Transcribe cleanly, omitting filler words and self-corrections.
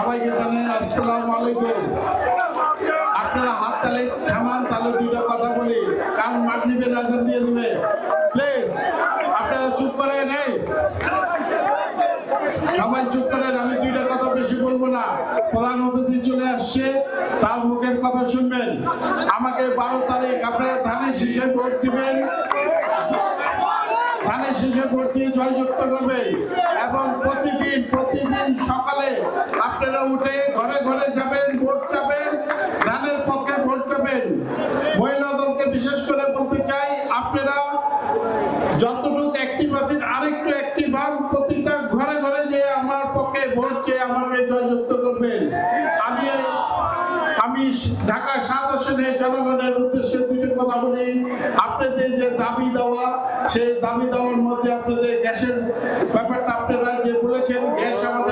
সবাইকে জানাই আসসালামু আলাইকুম। আপনারা হাত তালে থামান, তাহলে দুইটা কথা বলি, কারণ মাগরিবের আযান দিয়ে দিবে। প্লিজ আপনারা চুপ করে নেই, সবাই চুপ করেন। আমি দুইটা কথা বেশি বলবো না। প্রধান অতিথি চলে আসছে, তার মুখের কথা শুনবেন। আমাকে 12 তারিখ আপনারা ধানের শীষে ভোট দিবেন, ধানের শীষে ভোট দিয়ে জয়যুক্ত করবেন এবং প্রতিদিন সকালে আপনারা উঠে ঘরে ঘরে যাবেন, ভোট চাবেন, ধানের পক্ষে ভোট চাবেন। মহিলা দলকে বিশেষ করে বলতে চাই, আপনারা যতটুকু অ্যাক্টিভ আছেন আরেকটু অ্যাক্টিভ হন, প্রতিটা ঘরে ঘরে যে আমার পক্ষে ভোট চেয়ে আমাকে জয়যুক্ত করবেন। আমি ঢাকা 7 আসনের জনগণের উদ্দেশ্যে দুটো কথা বলি। আপনাদের যে দাবি দেওয়া, সেই দাবি দেওয়ার মধ্যে আপনাদের গ্যাসের ব্যাপারটা আপনারা যে বলেছেন, গ্যাস আমাদের